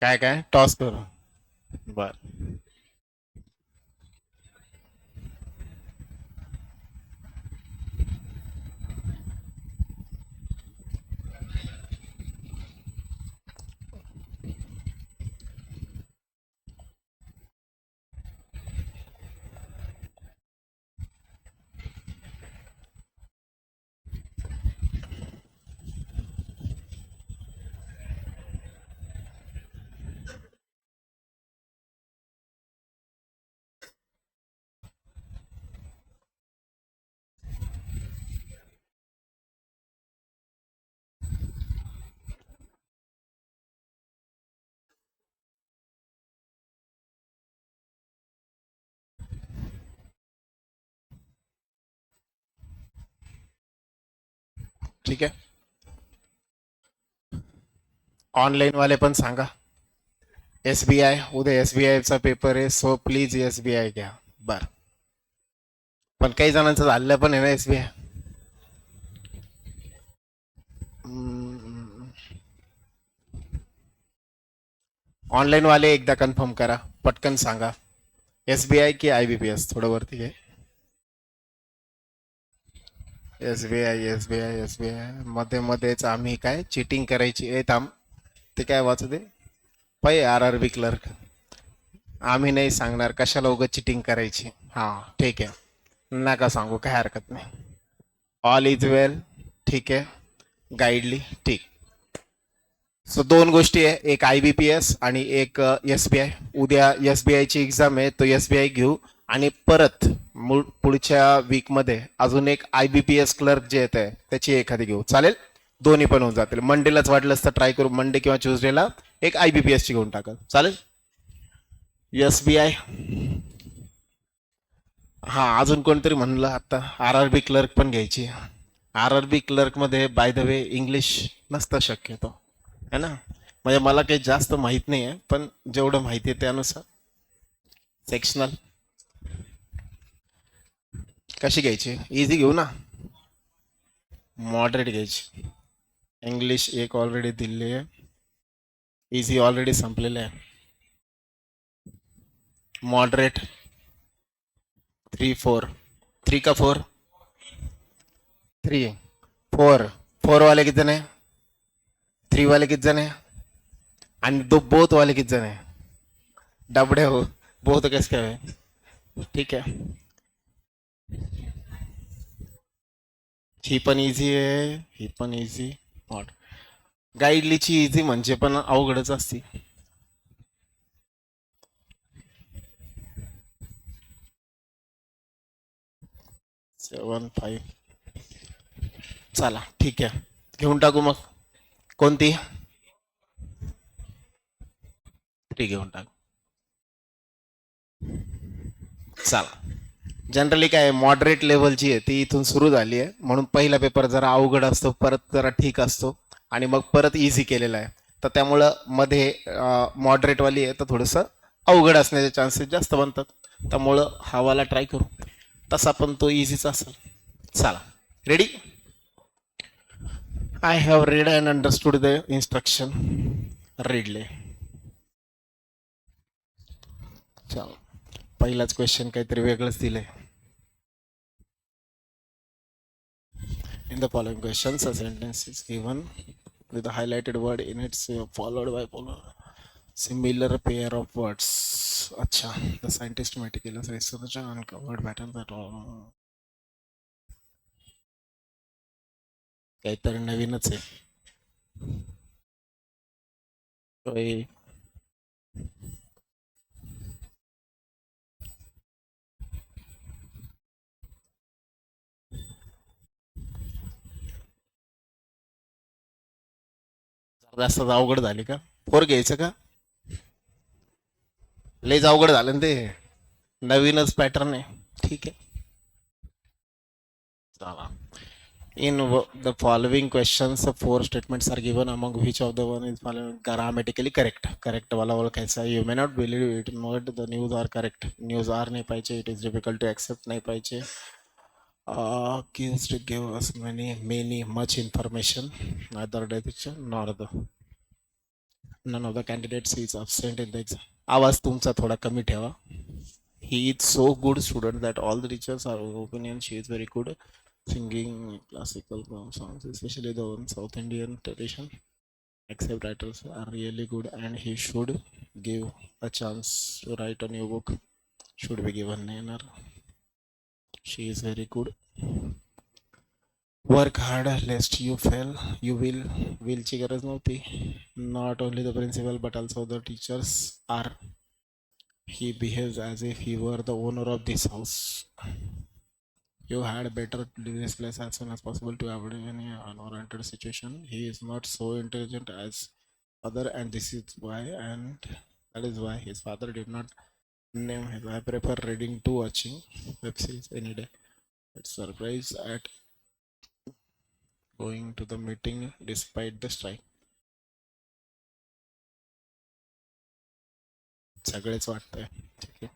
काय काय टॉस करू. बर. ठीक आहे. ऑनलाईन वाले पण सांगा. SBI उद्या SBI चा पेपर आहे, सो प्लीज SBI घ्या. बर. पण काही जणांचं झालं पण आहे ना SBI. ऑनलाईन वाले एकदा कन्फर्म करा, पटकन सांगा. SBI की IBPS थोडं वरती घे. SBI मध्ये मध्येच आम्ही काय चिटिंग करायची आहे. थांब, ते काय वाचू दे. पै RRB क्लर्क. आम्ही नाही सांगणार कशाला उगाच चिटिंग करायची. हा ठीक आहे, नका सांगू, काय हरकत नाही. ऑल इज वेल. ठीक आहे. गाईडली ठीक. सो दोन गोष्टी आहे, एक IBPS आणि एक SBI. उद्या SBI ची एक्झाम आहे, तो SBI घेऊ. आणि परत पुढच्या वीक मध्ये अजून एक IBPS क्लर्क जे येत आहे त्याची एखादी घेऊ. चालेल, दोन्ही पण होऊन जातील. मंडेलाच वाटलं असतं ट्राय करू, मंडे किंवा ट्युजडेला एक IBPS ची घेऊन टाकल. चालेल. SBI. हा अजून कोणतरी म्हणलं आता RRB क्लर्क पण घ्यायची. RRB क्लर्क मध्ये बाय द वे इंग्लिश नसतं शक्यतो, है ना. म्हणजे मला काही जास्त माहित नाही आहे, पण जेवढं माहिती आहे त्यानुसार. सेक्शनल कशी घ्यायची? इझी घेऊ ना, मॉडरेट घ्यायची. इंग्लिश एक ऑलरेडी दिली आहे, इझी ऑलरेडी संपलेलं आहे. मॉडरेट 3 4. 3 का 4? 3 4. 4 वाले किती जण आहे? 3 वाले किती जण आहे? आणि बोथ वाले किती जण आहे? डबडे हो, बोथ कैसे काय आहे? ठीक आहे. ही पण इझी आहे, ही पण इझी. नॉट गाईडलीची इझी म्हणजे पण अवघडच असते. 7 5. चला ठीक आहे, घेऊन टाकू मग. कोणती? 3 घेऊन टाक. चला. जनरली काय मॉडरेट लेवलची आहे ती इथून सुरू झाली आहे, म्हणून पहिला पेपर जरा अवघड असतो, परत जरा ठीक असतो, आणि मग परत इझी केलेला आहे. तर त्यामुळं मध्ये मॉडरेटवाली आहे तर थोडंसं अवघड असण्याचे चान्सेस जास्त बनतात. त्यामुळं हा ट्राय करू, तसा पण तो इझीच असेल. चला, ready. I have read and understood the instruction. रीडले. चला, पहिलाच क्वेश्चन काहीतरी वेगळंच दिलंय. In the following questions, a sentence is given with a highlighted word in it, followed by similar pair of words. अच्छा, the scientist meticulously researched and uncovered patterns that all. काहीतरी नवीनच आहे. होय. जास्त अवघड झाली का? 4 घ्यायचं का? लयच अवघड झालं ना ते, नवीनच पॅटर्न आहे. ठीक आहे. चला. In the following questions, 4 statements are given, among which of the one is grammatically correct. Correct वाला ओळखायचा. You may not believe it, not the news are correct. News are नाही पाहिजे. It is difficult to accept नाही पाहिजे. Gives to give us many much information. Neither direction nor the. None of the candidates is absent in the exam. आवाज तुमचा थोडा कमी ठेवा. He is so good student that all the teachers are of opinion she is very good singing classical songs, especially the one South Indian tradition. Except writers are really good and he should give a chance to write a new book. Should be given Nainer. She is very good. Work hard lest you fail. You will ची गरज नव्हती. Not only the principal but also the teachers are. He behaves as if he were the owner of this house. You had better leave this place as soon as possible to avoid any unwarranted situation. He is not so intelligent as other, and this is why, and that is why his father did not name him. I prefer reading to watching web series any day. It's surprise at going to the meeting despite the strike. सगळेच वाटतंय. ठीक आहे.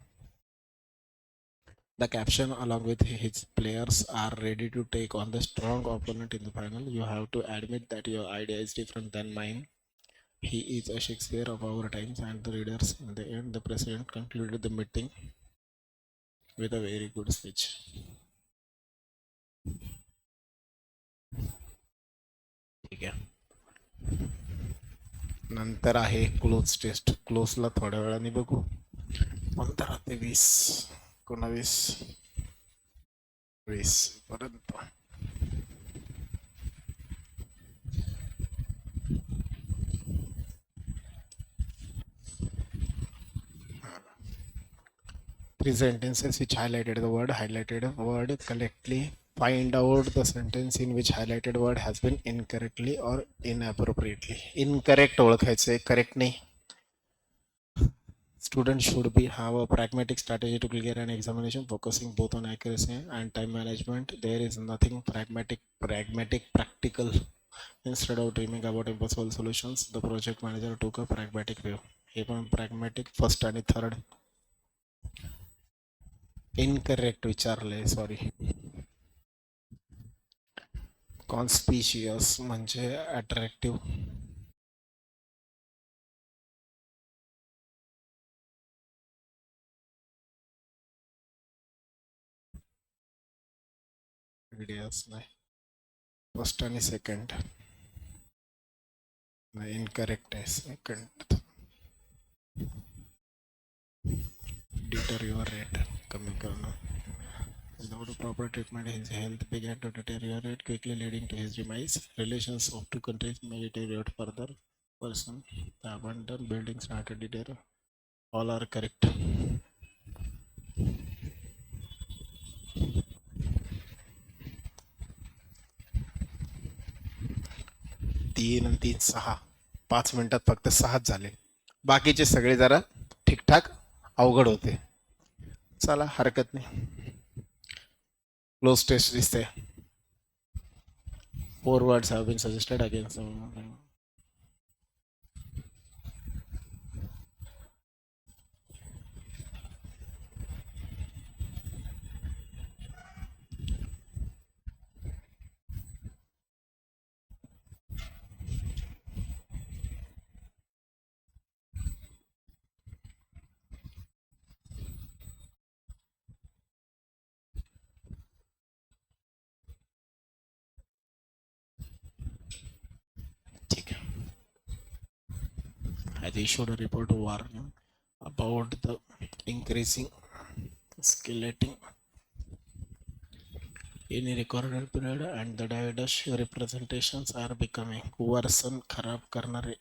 The caption along with his players are ready to take on the strong opponent in the final. You have to admit that your idea is different than mine. He is a Shakespeare of our times and the readers. In the end, the president concluded the meeting with a very good speech. ठीक आहे. नंतर आहे cloze test. क्लोजला थोड्या वेळाने बघू. 15 ते 20 19 20 पर्यंत. Three sentences which highlighted the word correctly. Find out the sentence in which highlighted word has been incorrectly or inappropriately. Incorrect ओळखायचे, correct नाही. Students should have a pragmatic strategy to clear an examination, focusing both on accuracy and time management. There is nothing practical. Instead of dreaming about impossible solutions, the project manager took a pragmatic view. Even pragmatic first and third. Incorrect विचारले, sorry. Conspicuous म्हणजे attractive. Ideas नाही. First आणि second. नाही, incorrect आहे second. Deteriorate कमी करणं. Without proper treatment, his health began to deteriorate, quickly leading to his demise. Relations of two countries may deteriorate further. Person, the abandoned building started to deteriorate. All are correct. तीन आणि 3 6. 5 मिनिटात फक्त 6च झाले. बाकीचे सगळे जरा ठीकठाक अवघड होते. चला, हरकत नाही. Close test दिसते. 4 words have been suggested against. Has issued a report warning about the increasing escalating in a recorded period and the diverse representations are becoming worsen. खराब करणारे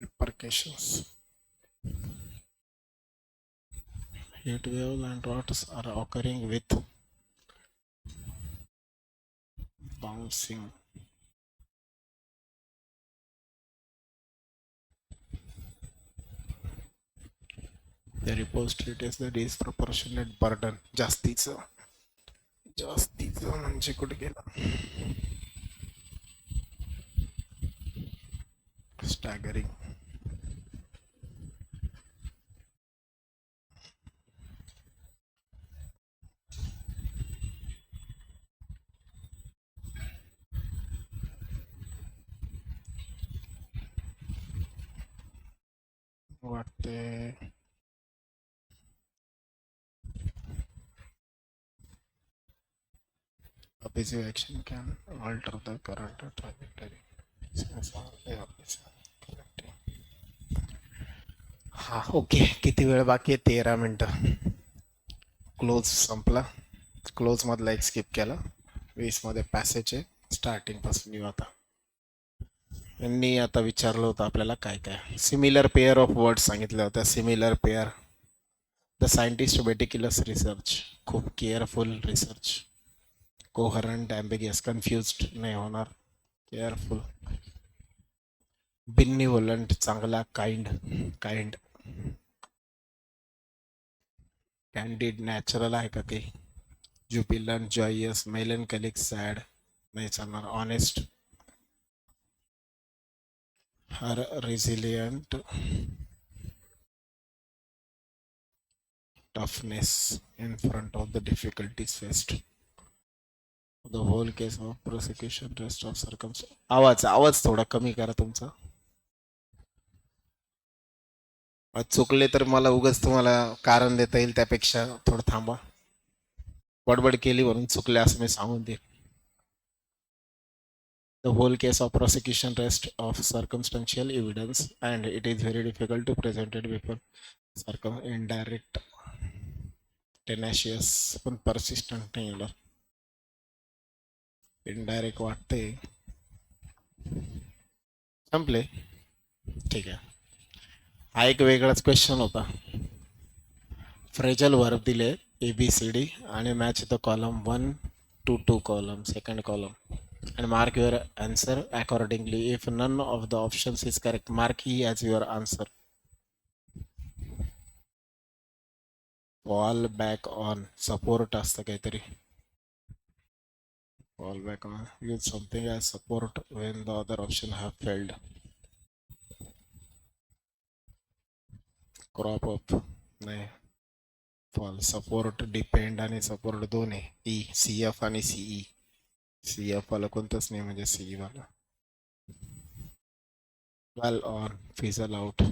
repercussions. Heat waves and droughts are occurring with bouncing. The report is the disproportionate burden. जास्तीचं म्हणजे कुठे गेला. Staggering. वाटते a busy action can alter the current trajectory. हा okay, किती वेळ बाकी आहे? 13 मिनिटं. क्लोज संपला. क्लोज मधला एक स्किप केला. 20 मध्ये पॅसेज आहे. स्टार्टिंग पासून येऊ आता. यांनी आता विचारलं होतं आपल्याला काय काय. सिमिलर पेअर ऑफ वर्ड सांगितल्या होत्या. Similar pair. The scientist meticulous research, खूप केअरफुल रिसर्च. कोहरंट, ॲम्बिगियस, कन्फ्युज्ड नाही होणार. केअरफुल. बिनिव्होलंट, चांगला. Kind, kind. कॅन्डिड, नॅचरल आहे का ते? ज्युबिलंट, जॉयस, मेलनकलिक, सॅड नाही चालणार. Honest, her, resilient, toughness in front of the difficulties faced. The whole case of prosecution, rest of circumstances. आवाज थोडा कमी करा तुमचा. चुकले तर मला उगाच तुम्हाला कारण देता येईल, त्यापेक्षा थोडं थांबा. बडबड केली म्हणून चुकले असं मी सांगून देईन. The whole case of prosecution rests of circumstantial evidence and it is very difficult to present it before indirect, tenacious पण persistent नाही एवढं. इनडायरेक्ट वाटते. संपले. ठीक आहे. हा एक वेगळाच क्वेश्चन होता. फ्रेजल वर्ब दिले ABCD आणि match the column 1 to 2 column, second column, and mark your answer accordingly. If none of the options is correct, mark E as your answer. Fall back on, support असतं काहीतरी. Fall back on, use something as support when the other option have failed. Crop up नाही. Fall, support, depend आणि support दोन आहे. E, CF आणि CE. CF वाला कोणतंच नाही, म्हणजे CE वाला. Well on, fizzle out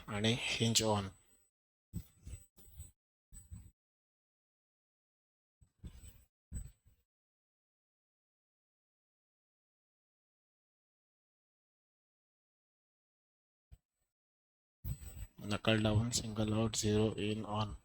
आणि hinge on. Knuckle down, single out, zero in, on.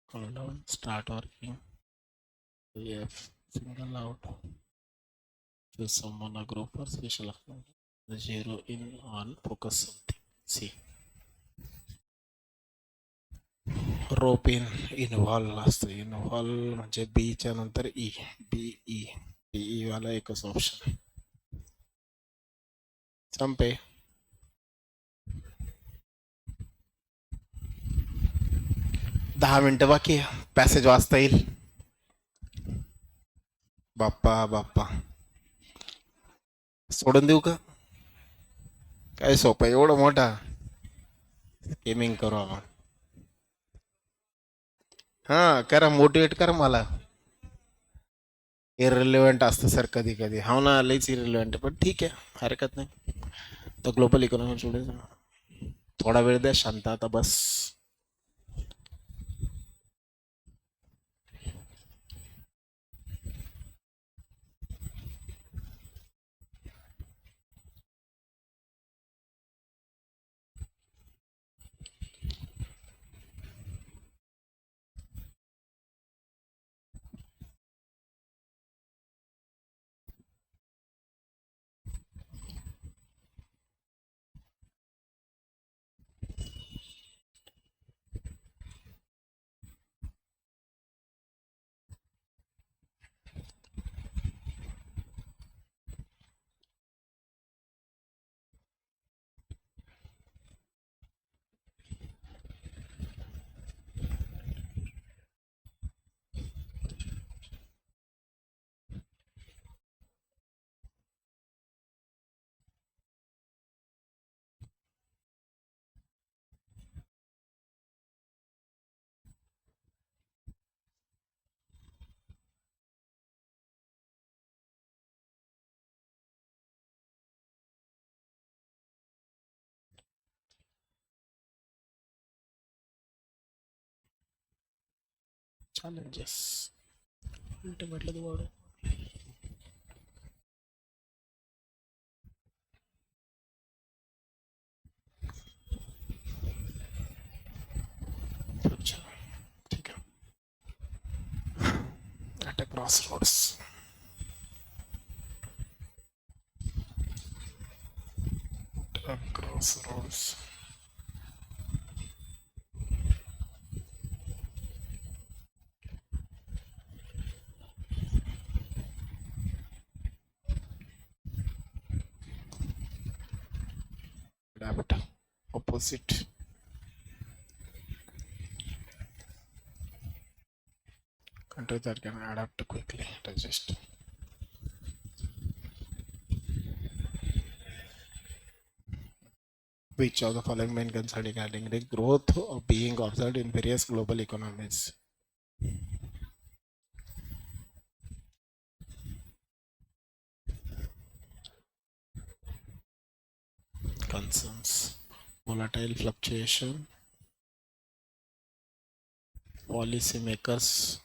Call down, start working. AF, single out. Choose someone, a group or special account. Zero in, on, focus something. C. Rope in, involve असतं. Involve म्हणजे बी च्या नंतर E. BE. BE वाला एकच option. संपे. 10 मिनिटं बाकी. Passage वाचता येईल. बाप्पा बाप्पा, सोडून देऊ का? काय सोपं एवढं मोठा गेमिंग करू आपण. हा करा, मोटिवेट करा मला. इररिलेव्हंट असतं सर कधी कधी. हा ना, लईच इररिलेव्हंट, पण ठीक आहे, हरकत नाही. तर ग्लोबल इकॉनॉमी जोडे. थोडा वेळ द्या शांत आता बस. challenges. Ultimately, the word. Future. ठीक है. At a crossroads. At a crossroads. Adapt. Opposite. Countries that can adapt quickly. Resist. Which of the following main concerns regarding the growth of being observed in various global economies? Concerns. Volatile fluctuation. Policy makers.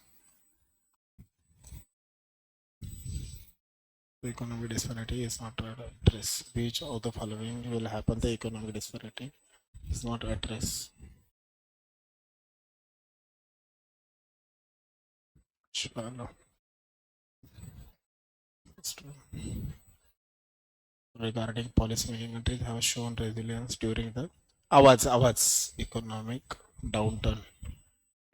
Economic disparity is not addressed. Which of the following will happen? The economic disparity is not addressed. Shallow. Regarding policy making, countries have shown resilience during the economic downturn.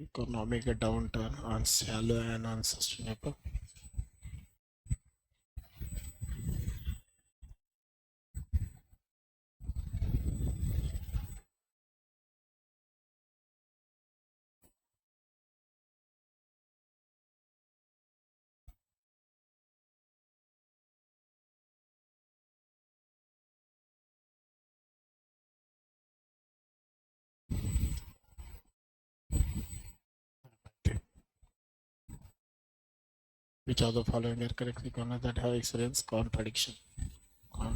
Economic downturn on shallow and unsustainable. Which of the following are correct economies that have experienced contradiction?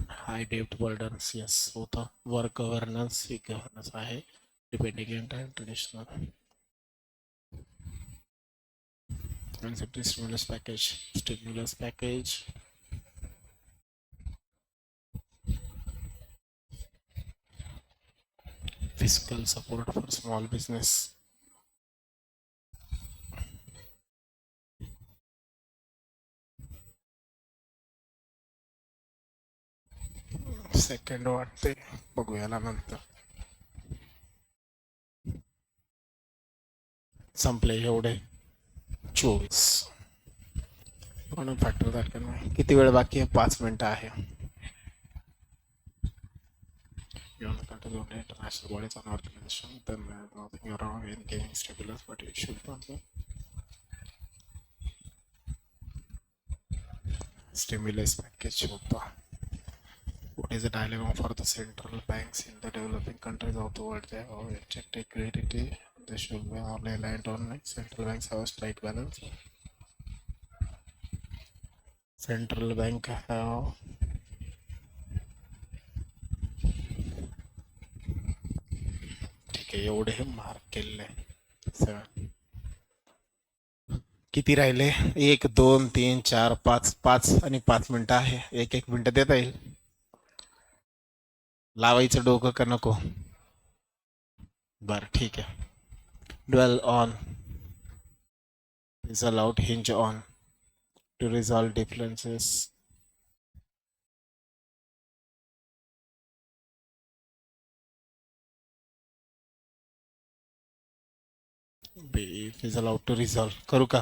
High debt burdens, yes. होतं. Work governance, ही governance आहे. Dependent and traditional. Concept is stimulus package. Stimulus package. Fiscal support for small business. Second वाटते बघूया नंतर. संपले एवढे 24 म्हणून factor दाखल. किती वेळ बाकी आहे? 5 मिनिटं आहे. International bodies on organization, then nothing wrong in gaining stimulus, but it should not be. Stimulus package होता. What is the dilemma for the central banks in the developing countries of the world? They have inject liquidity. They should be only reliant on central banks have a strike balance. Central bank have ठीक आहे. एवढे हे mark केले. किती राहिले? 1 2 3 4 5 5 आणि 5 मिनिटं आहे. 1 मिनिटं देता येईल. लावायचं डोकं का नको? बरं ठीक आहे. Dwell on. Is allowed hinge on to resolve differences. B is allowed to resolve. करू का?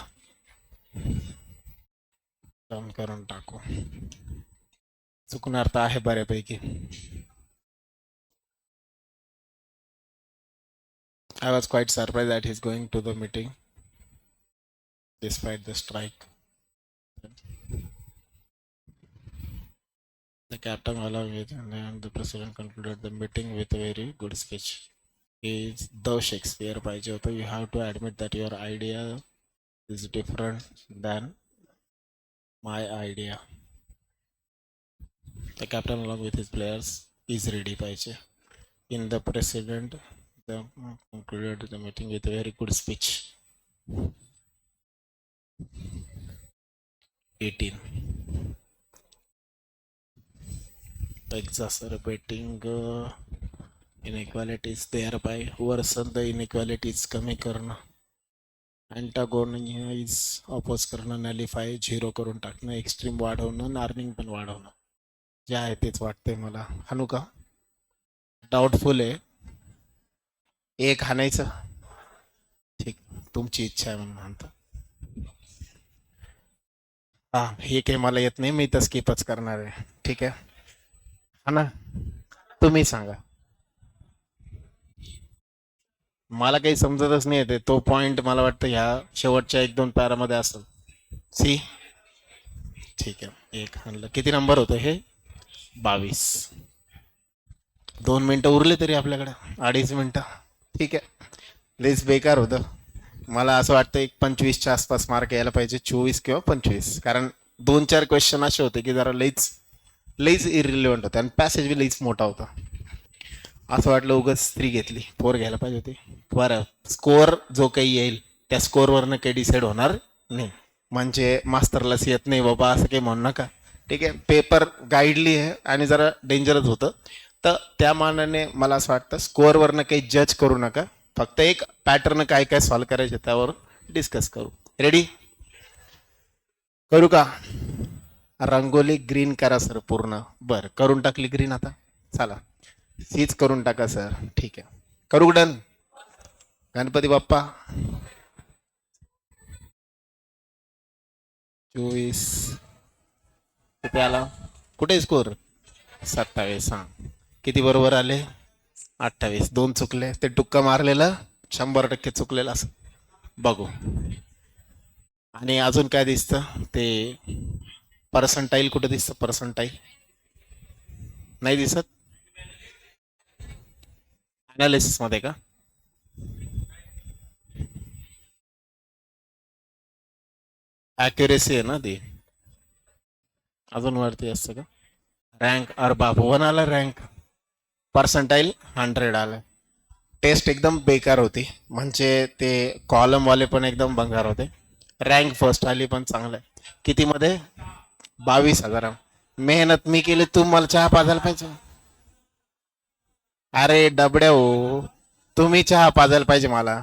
डन करून टाकू. चुकणार तर आहे बऱ्यापैकी. I was quite surprised that he's going to the meeting despite the strike. The captain allowed it, and the president concluded the meeting with a very good speech. Is the Shakespeare पाहिजे होतं. You have to admit that your idea is different than my idea. The captain along with his players is ready पाहिजे. In the president concluded the meeting with a very good speech. 18. Exacerbating inequalities, thereby worsen the inequalities, कमी करणं, अँटागोनिज oppose करणं, नॅलिफाय zero करून टाकणं, extreme वाढवणं, Nanning पण वाढवणं. जे आहे तेच वाटतंय मला. हाणू का? डाऊटफुल आहे. एक हाणायचं. ठीक, तुमची इच्छा आहे म्हणून म्हणतो. हा, हे काही मला येत नाही, मी तर स्किपच करणार आहे. ठीक आहे हा ना, तुम्ही सांगा. मला काही समजतच नाही येते. तो पॉइंट मला वाटतं ह्या शेवटच्या 1-2 पॅरामध्ये असेल. सी. ठीक आहे, एक आणलं. किती नंबर होतं हे? 22. 2 मिनिटं उरले तरी आपल्याकडे, 2.5 मिनिटं. ठीक आहे, लईच बेकार होतं. मला असं वाटतं एक 25च्या आसपास मार्क यायला पाहिजे, 24 किंवा 25. कारण 2-4 क्वेश्चन असे होते की जरा लईच लईच इरिलेव्हंट होते आणि पॅसेज बी लईच मोठा होता. असं वाटलं उगाच स्त्री घेतली, 4 घ्यायला पाहिजे होती. बरं, स्कोअर जो काही येईल त्या स्कोअरवरनं काही डिसाईड होणार नाही. म्हणजे मास्तरलाच येत नाही बाबा असं काही म्हणू नका. ठीक आहे, पेपर गाईडली आहे आणि जरा डेंजरच होतं. तर त्या मानाने मला असं वाटतं स्कोअरवरनं काही जज करू नका. फक्त एक पॅटर्न काय काय सॉल्व्ह करायचे त्यावर डिस्कस करू. रेडी? करू का? रंगोली ग्रीन करा सर पूर्ण. बरं, करून टाकली ग्रीन. आता चला सीच करून टाका सर. ठीक आहे, करू डन. गणपती बाप्पा. 24. किती आला? कुठे स्कोर? 27. हां, किती बरोबर आले? 28. 2 चुकले. ते टुक्का मारलेलं 100% चुकलेलं असं बघू. आणि अजून काय दिसतं? ते पर्संटाईल कुठे दिसतं? पर्संटाईल नाही दिसत. अनालिसिस मध्ये का? ॲक्युरेसी आहे ना ती. अजून वरती असतं का? रँक. अरे बाप, 1 आला रँक. पर्संटाईल 100 आलं. टेस्ट एकदम बेकार होती. म्हणजे ते कॉलमवाले पण एकदम भंगार होते. रँक फर्स्ट आली पण चांगलं आहे. किती मध्ये? 22,000. मेहनत मी केली, तू मला चहा पाजायला पाहिजे. अरे डबड्या हो, तुम्ही चहा पाजायला पाहिजे मला.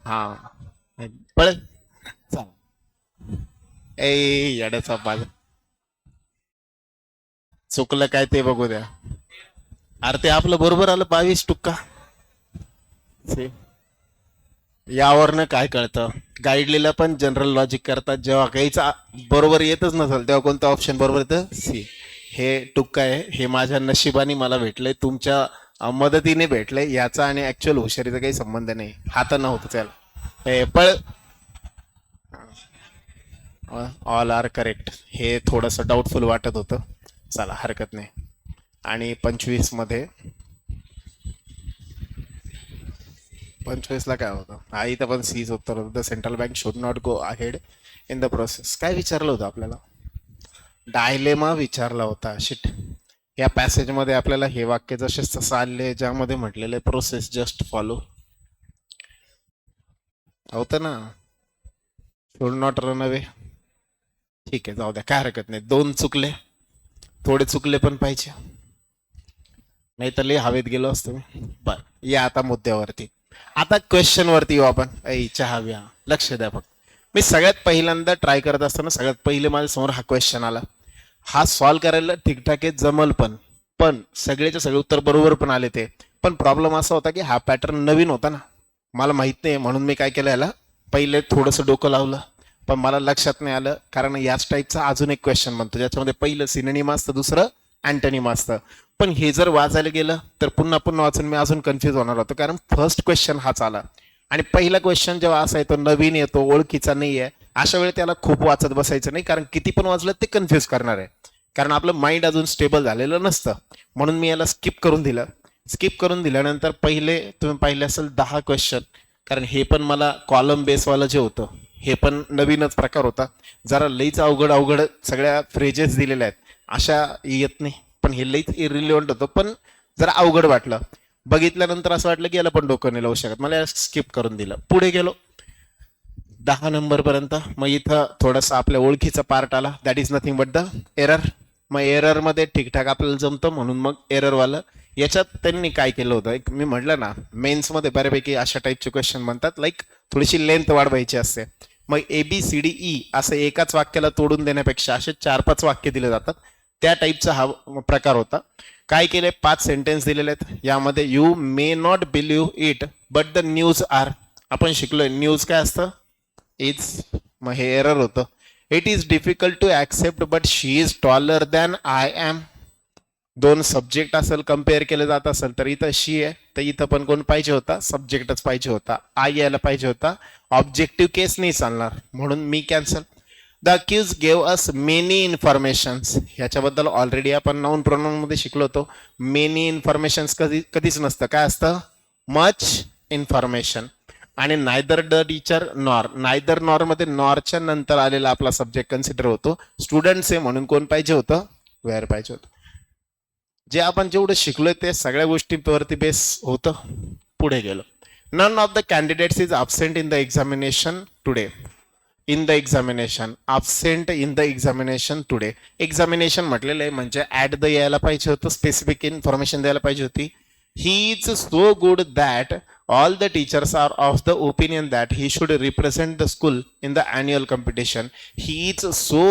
हा, पळ. चला. ए येड्याचा पाज. चुकलं काय ते बघू द्या. अरे ते आपलं बरोबर आलं 22 टुक्का. यावरनं काय कळतं? गाईडलीला पण जनरल लॉजिक करतात. जेव्हा काहीच बरोबर येतच नसेल तेव्हा कोणतं ऑप्शन बरोबर येतं? सी. हे टुक्का आहे, हे माझ्या नशिबाने मला भेटलंय, तुमच्या मदतीने भेटलंय. याचा आणि ऍक्च्युअल हुशारीचा काही संबंध नाही. हा तर नव्हतं. त्याला हे पळ. All are correct. हे थोडंसं डाऊटफुल वाटत होतं. चला हरकत नाही. आणि 25 मध्ये 25ला काय होतं? हा, इथं पण सीज उत्तर होतं. The central bank should not go ahead in the process. काय विचारलं होतं आपल्याला? डायलेमा विचारला होता. शिट. या पॅसेजमध्ये आपल्याला हे वाक्य जसे तसं आले, ज्यामध्ये म्हटलेलं आहे प्रोसेस जस्ट फॉलो होतं ना. Should not run away. ठीक आहे, जाऊ द्या, काय हरकत नाही. 2 चुकले, थोडे चुकले पण पाहिजे, नाही तर लई हवेत गेलो असतो मी. बर, या आता मुद्द्यावरती. आता क्वेश्चन वरती येऊ आपण. चहा घ्या, लक्ष द्या फक्त. मी सगळ्यात पहिल्यांदा ट्राय करत असताना सगळ्यात पहिले माझ्या समोर हा क्वेश्चन आला. हा सॉल्व्ह करायला ठीकठाक आहे, जमल पण. पण सगळेचे सगळे उत्तर बरोबर पण आले ते. पण प्रॉब्लेम असा होता की हा पॅटर्न नवीन होता ना, मला माहित नाही. म्हणून मी काय केलं, याला पहिले थोडंसं डोकं लावलं. पण मला लक्षात नाही आलं, कारण याच टाईपचा अजून एक क्वेश्चन बनतो ज्याच्यामध्ये पहिलं सिनोनिम असतं, दुसरं अँटोनिम असतं. पण हे जर वाचायला गेलं तर पुन्हा पुन्हा वाचून मी अजून कन्फ्युज होणार होतो, कारण फर्स्ट क्वेश्चन हाच आला. आणि पहिला क्वेश्चन जेव्हा असा येतो, नवीन येतो, ओळखीचा नाही आहे, अशा वेळी त्याला खूप वाचत बसायचं नाही, कारण किती पण वाचलं ते कन्फ्युज करणार आहे. कारण आपलं माइंड अजून स्टेबल झालेलं नसतं. म्हणून मी याला स्किप करून दिलं. स्किप करून दिल्यानंतर पहिले तुम्ही पाहिले असेल 10 क्वेश्चन. कारण हे पण मला कॉलम बेसवालं जे होतं हे पण नवीनच प्रकार होता. जरा लईच अवघड अवघड सगळ्या फ्रेजेस दिलेल्या आहेत, अशा येत नाही. पण हे लईच इरिलेव्हंट होतं, पण जरा अवघड वाटलं. बघितल्यानंतर असं वाटलं की याला पण डोकं नाही लावू शकत, मला स्किप करून दिलं. पुढे गेलो, 10 नंबर पर्यंत. मग इथं थोडासा आपल्या ओळखीचा पार्ट आला, that is nothing but the error. मग एरर मध्ये ठीकठाक आपल्याला जमतं म्हणून मग एररवालं. याच्यात त्यांनी काय केलं होतं, एक मी म्हटलं ना मेन्स मध्ये बऱ्यापैकी अशा टाईपचे क्वेश्चन म्हणतात, लाईक थोडीशी लेंथ वाढवायची असते. मग ABCDE असं एकाच वाक्याला तोडून देण्यापेक्षा असे 4-5 वाक्य दिले जातात, त्या टाईपचा हा प्रकार होता. काय केलंय, 5 सेंटेन्स दिलेले आहेत. यामध्ये you may not believe it but the news are. आपण शिकलोय न्यूज काय असतं, इज. मग हे एरर होतं. It is difficult to accept but she is taller than I am. दोन सब्जेक्ट असेल, कम्पेअर केलं जात असेल तर इथं शी आहे, तर इथं पण कोण पाहिजे होता, सब्जेक्टच पाहिजे होता, आय यायला पाहिजे होता. ऑब्जेक्टिव्ह केस नाही चालणार म्हणून मी cancel. The accused gave us many informations. ह्याच्याबद्दल ऑलरेडी आपण नाऊन प्रोनाऊन मध्ये शिकलो होतो. मेनी इन्फॉर्मेशन्स कधीच नसतं, काय असतं, मच इन्फॉर्मेशन. आणि neither the teacher nor, neither nor मध्ये नॉरच्या नंतर आलेला आपला सब्जेक्ट कन्सिडर होतो. स्टुडंट्स आहे म्हणून कोण पाहिजे होतं, वेअर पाहिजे होतं. जे आपण जेवढं शिकलोय ते सगळ्या गोष्टींवरती बेस होतं. पुढे गेलो. None of the candidates is absent in the examination today. In the examination, absent in the examination today. Examination म्हटलेलं आहे म्हणजे ऍट द यायला पाहिजे होतं, स्पेसिफिक इन्फॉर्मेशन द्यायला पाहिजे होती. He is so good that all the teachers are of the opinion that he should represent the school in the annual competition. He is so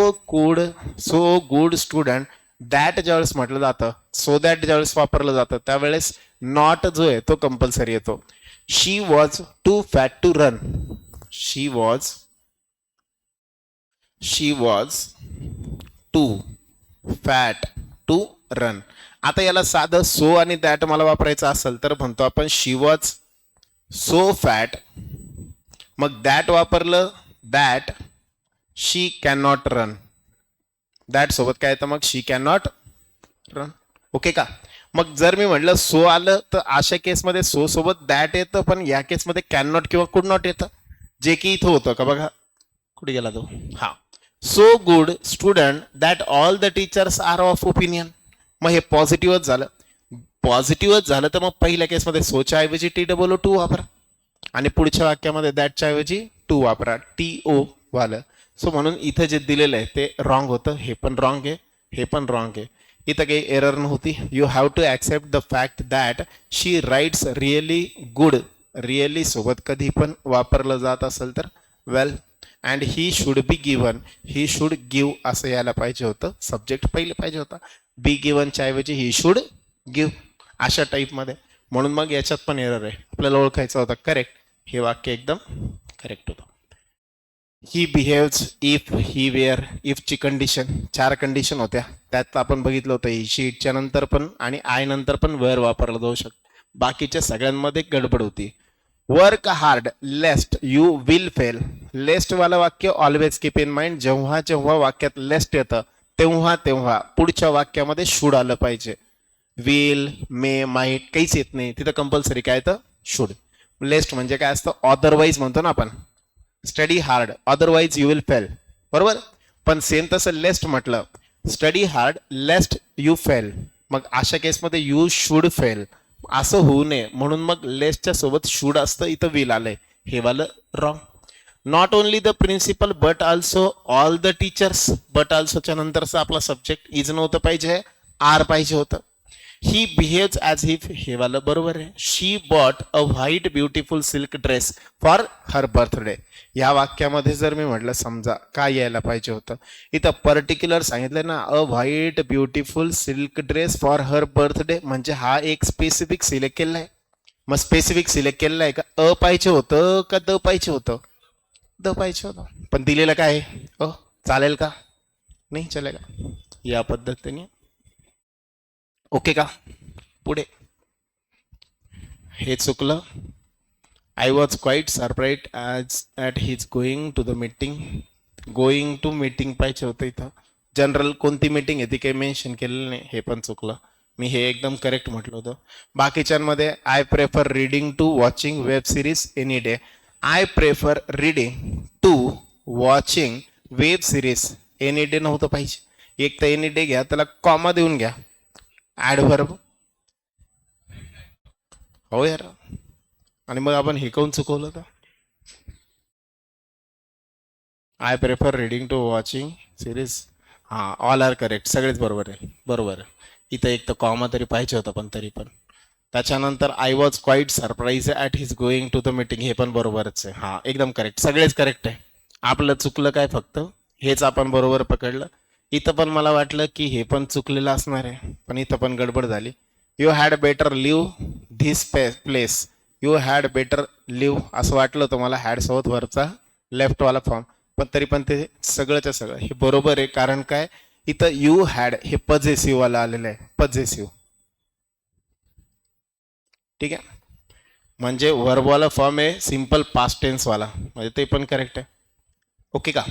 good student that ज्यावेळेस म्हटलं जातं, so that ज्यावेळेस वापरलं जातं त्यावेळेस नॉट जो आहे तो कंपल्सरी येतो. She was too fat to run. She was too fat to run. आता याला साधं सो आणि दॅट मला वापरायचं असेल तर म्हणतो आपण शी वॉज सो फॅट. मग दॅट वापरलं, that she can not run. That सोबत काय येतं, मग शी कॅन नॉट रन. ओके का. मग जर मी म्हटलं सो आलं तर अशा केसमध्ये सो सोबत दॅट येतं, पण या केसमध्ये कॅन नॉट किंवा कुड नॉट येतं, जे की इथं होतं का बघा. कुठे गेला तो, हा. So good student that all the teachers are of opinion. मग हे पॉझिटिव्हच झालं. पॉझिटिव्हच झालं तर मग पहिल्या केसमध्ये सोच्या ऐवजी TOO वापरा आणि पुढच्या वाक्यामध्ये दॅटच्या ऐवजी टू वापरा, TO वालं. सो म्हणून इथं जे दिलेलं आहे ते रॉंग होतं. हे पण रॉंग आहे, हे पण रॉंग आहे. इथं काही एरर नव्हती. You have to accept the fact that she writes really good. Really सोबत कधी पण वापरलं जात असेल तर well. And he should be given. He should give असं यायला पाहिजे होतं, सब्जेक्ट पहिले पाहिजे होता. बी गिव्हनच्या ऐवजी ही शुड गिव्ह अशा टाईपमध्ये. म्हणून मग याच्यात पण एरर आहे, आपल्याला ओळखायचं होतं. करेक्ट, हे वाक्य एकदम करेक्ट होतं. He behaves if, he were, इफची कंडिशन 4 कंडिशन होत्या. त्यात आपण बघितलं होतं ही शीटच्या नंतर पण आणि आय नंतर पण वेअर वापरलं जाऊ शकतं. बाकीच्या सगळ्यांमध्ये गडबड होती. Work hard lest you will fail. Lest वाला वाक्य ऑलवेज कीप इन माइंड, जेव्हा जेव्हा वाक्यात लेस्ट येतं तेव्हा तेव्हा पुढच्या वाक्यामध्ये शुड आलं पाहिजे. विल, मे, माईट काहीच येत नाही तिथं, कंपल्सरी काय येतं, शुड. लेस्ट म्हणजे काय असतं, अदरवाईज म्हणतो ना आपण. Study hard otherwise you will fail, बरोबर. पण सेम तसं लेस्ट म्हटलं, study hard lest you fail. मग अशा केसमध्ये यू शुड फेल असं होऊ नये म्हणून मग लेस्टच्या सोबत शुड असतं, इथं विल आलंय, हे वालं wrong. Not only the principal but also all the teachers. But ऑल्सोच्या नंतरचा आपला सब्जेक्ट इज नव्हतं पाहिजे, आर पाहिजे होतं. ही बिहेव्स ॲज इफ, हे वालं बरोबर आहे. She bought a white beautiful silk dress for her birthday. या वाक्यामध्ये जर मी म्हटलं समजा काय यायला पाहिजे होतं, इथं पर्टिक्युलर सांगितलं ना, a white beautiful silk dress for her birthday, म्हणजे हा एक स्पेसिफिक सिलेक्ट केलेला आहे. मग स्पेसिफिक सिलेक्ट केलेला आहे का, अ पाहिजे होतं का द पाहिजे होतं, द पाहिजे होतं. पण दिलेलं काय आहे, चालेल का, नाही चालेल. या पद्धतीने ओके का. पुढे हे चुकलं. I was quite surprise as at his going to the meeting. Going to meeting पाहिजे होतं इथं. जनरल कोणती मीटिंग आहे ती काही मेन्शन केलेलं नाही, हे पण चुकलं. मी हे एकदम करेक्ट म्हटलं होतं. बाकीच्यांमध्ये I prefer reading to watching web series any day. I prefer reading to watching web series any day नव्हतं पाहिजे. एक तर एनी डे घ्या, त्याला कॉमा देऊन घ्या, ॲडव्हर्ब. हो यार, आणि मग आपण हे काऊन चुकवलं तर. I prefer reading to watching series. हां, ऑल आर करेक्ट, सगळेच बरोबर आहे, बरोबर. इथं एक तर कॉमा तरी पाहिजे होता, पण तरी पण. त्याच्यानंतर I was quite surprise at his going to the meeting, हे पण बरोबरच आहे. हां, एकदम करेक्ट, सगळेच करेक्ट आहे. आपलं चुकलं काय फक्त, हेच आपण बरोबर पकडलं. इथं पण मला वाटलं की हे पण चुकलेलं असणार आहे, पण इथं पण गडबड झाली. You had better leave this place. You had better leave असं वाटलं तुम्हाला हॅड सोबत वरचा लेफ्टवाला फॉर्म, पण तरी पण ते सगळंच्या सगळं हे बरोबर आहे. कारण काय, इथं यू हॅड हे पजेसिव्ह वाला आलेलं आहे, पजेसिव्ह. ठीक आहे, म्हणजे वर्बवाला फॉर्म आहे सिंपल पास्ट टेन्स वाला, म्हणजे ते पण करेक्ट आहे. ओके का.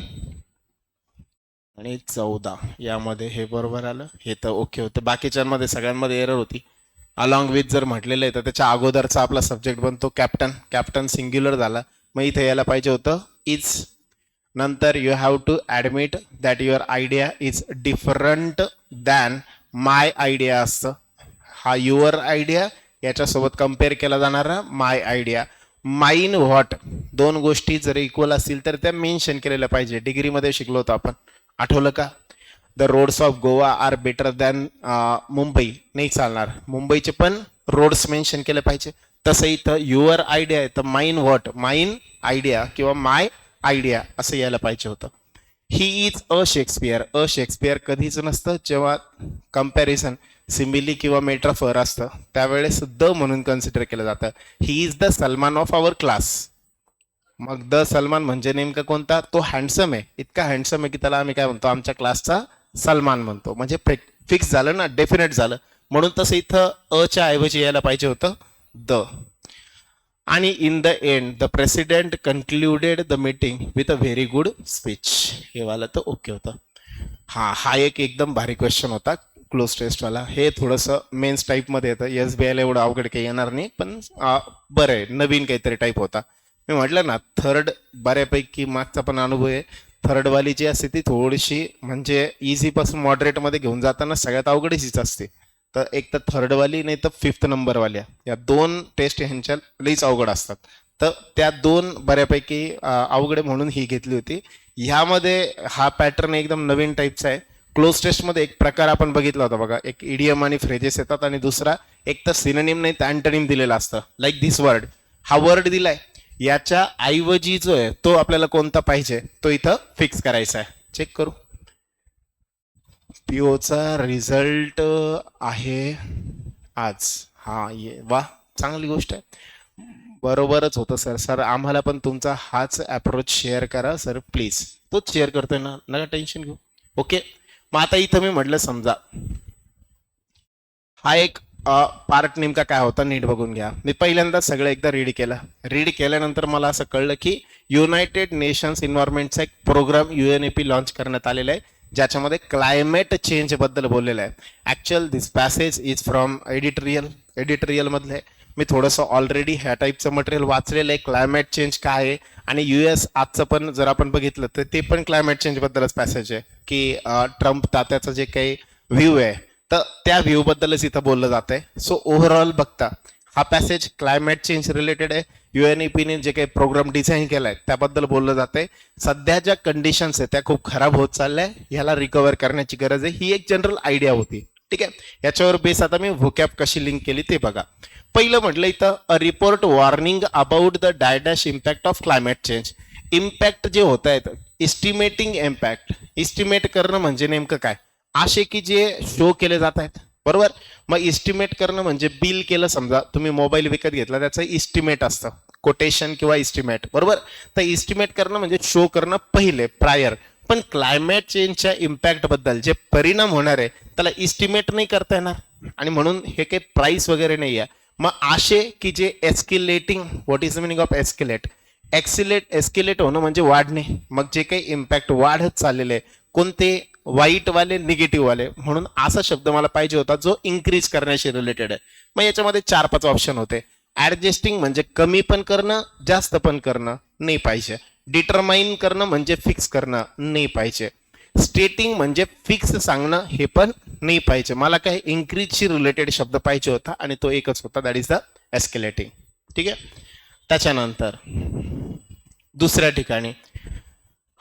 आणि 14 यामध्ये हे बरोबर आलं, हे तर ओके होतं. बाकीच्यांमध्ये सगळ्यांमध्ये एरर होती. अलॉंग विथ जर म्हटलेलं आहे तर त्याच्या अगोदरचा आपला सब्जेक्ट बनतो कॅप्टन, कॅप्टन सिंग्युलर झाला, मग इथे यायला पाहिजे होतं इज. नंतर you have to admit that your idea is different than my idea असतं. हा युअर आयडिया याच्यासोबत कम्पेअर केला जाणारा माय आयडिया. माइन व्हॉट, दोन गोष्टी जर इक्वल असतील तर त्या मेन्शन केलेल्या पाहिजे. डिग्रीमध्ये शिकलो होतो आपण, आठवलं का. The roads of Goa are better than Mumbai, नाही चालणार, मुंबईचे पण रोड्स मेन्शन केले पाहिजे. तसं इथं युअर आयडिया आहे तर माइन व्हॉट, माइन आयडिया किंवा माय आयडिया असं यायला पाहिजे होतं. He is a Shakespeare. A Shakespeare कधीच नसतं जेव्हा कम्पॅरिझन सिमिली किंवा मेट्राफर असतं त्यावेळेस द म्हणून कन्सिडर केलं जातं. He is the Salman of our class. मग द सलमान म्हणजे नेमका कोणता, तो हँडसम आहे, इतका हँडसम आहे की त्याला आम्ही काय म्हणतो, आमच्या क्लासचा सलमान म्हणतो. म्हणजे फिक्स झालं ना, डेफिनेट झालं. म्हणून तसं इथं अच्या ऐवजी यायला पाहिजे होतं द. आणि in the end the president concluded the meeting with a very good speech, हे वाला तर ओके होतं. हा एक एकदम भारी क्वेश्चन होता क्लोज टेस्टवाला. हे थोडंसं मेन्स टाईपमध्ये येतं, SBI ला एवढं अवघड काही येणार नाही, पण बरं आहे, नवीन काहीतरी टाईप होता. मी म्हटलं ना, थर्ड बऱ्यापैकी मागचा पण अनुभव आहे. थर्डवाली जी असते ती थोडीशी म्हणजे इझीपासून मॉडरेटमध्ये घेऊन जाताना सगळ्यात अवघडीच असते. तर एक तर थर्डवाली नाही तर 5th नंबरवाल्या, या दोन टेस्ट ह्यांच्या लईच अवघड असतात. तर त्या दोन बऱ्यापैकी अवघड म्हणून ही घेतली होती. ह्यामध्ये हा पॅटर्न एकदम नवीन टाईपचा आहे. क्लोज टेस्टमध्ये एक प्रकार आपण बघितला होता बघा, एक इडियम आणि फ्रेजेस येतात आणि दुसरा एक तर सिनोनिम नाही तर अँटोनिम दिलेला असतं. लाईक दिस वर्ड, हा वर्ड दिलाय, याच्या ऐवजी जो आहे तो आपल्याला कोणता पाहिजे तो इथं फिक्स करायचा आहे. चेक करू. पीओचा रिझल्ट आहे आज. हा ये वा, चांगली गोष्ट आहे, बरोबरच होतं सर. सर आम्हाला पण तुमचा हाच अप्रोच शेअर करा सर प्लीज. तोच शेअर करतोय ना, नका टेन्शन घेऊ. ओके, मग आता इथं मी म्हटलं समजा हा एक पार्ट नेमका काय होता नीट बघून घ्या. मी पहिल्यांदा सगळं एकदा रीड केलं. रीड केल्यानंतर मला असं कळलं की युनायटेड नेशन्स इन्व्हायरमेंटचा एक प्रोग्राम UNEP लॉन्च करण्यात आलेला आहे ज्याच्यामध्ये क्लायमेट चेंज बद्दल बोललेलं आहे. Actual this passage is from editorial मधले. मी थोडंसं ऑलरेडी ह्या टाईपचं मटेरियल वाचलेलं आहे, क्लायमेट चेंज काय आहे. आणि US आजचं पण जर आपण बघितलं तर ते पण क्लायमेट चेंज बद्दलच पॅसेज आहे की ट्रम्प तात्याचं जे काही व्ह्यू आहे तर त्या व्ह्यू बद्दलच इथं बोललं जात आहे. सो ओव्हरऑल बघता हा पॅसेज क्लायमेट चेंज रिलेटेड आहे. UNEPने जे काही प्रोग्राम डिझाईन केलाय त्याबद्दल बोललं जाते. सध्या ज्या कंडिशन्स आहेत त्या खूप खराब होत चालल्या, ह्याला रिकवर करण्याची गरज आहे, ही एक जनरल आयडिया होती. ठीक आहे, याच्यावर बेस आता मी व्होकॅब कशी लिंक केली ते बघा. पहिलं म्हटलं इथं a report warning about the dash impact of climate change. Impact जे होत आहेत, इस्टिमेटिंग इम्पॅक्ट, इस्टिमेट करणं म्हणजे नेमकं काय, असे की जे शो केले जात आहेत, बरोबर. मग इस्टिमेट करणं म्हणजे बिल केलं, समजा तुम्ही मोबाईल विकत घेतला त्याचं इस्टिमेट असतं, कोटेशन किंवा इस्टिमेट, बरोबर. तर इस्टिमेट करणं म्हणजे शो करणं पहिले, प्रायर. पण क्लायमेट चेंजच्या इम्पॅक्ट बद्दल जे परिणाम होणार आहे त्याला इस्टिमेट नाही करता येणार, आणि म्हणून हे काही प्राइस वगैरे नाही आहे. मग असे की जे escalating, what is the meaning of escalate, escalate होणं म्हणजे वाढणे. मग जे काही इम्पॅक्ट वाढत चाललेले कोणते, वाईट वाले, निगेटिव्ह वाले, म्हणून असा शब्द मला पाहिजे होता जो इन्क्रीज करण्याशी रिलेटेड आहे. मग याच्यामध्ये 4-5 ऑप्शन होते. ऍडजस्टिंग म्हणजे कमी पण करणं जास्त पण करणं नाही पाहिजे. डिटरमाइन करणं म्हणजे फिक्स करणं नाही पाहिजे. स्टेटिंग म्हणजे फिक्स सांगणं हे पण नाही पाहिजे. मला काय इन्क्रीजशी रिलेटेड शब्द पाहिजे होता आणि तो एकच होता, दॅट इज द एस्केलेटिंग. ठीक आहे, त्याच्यानंतर दुसऱ्या ठिकाणी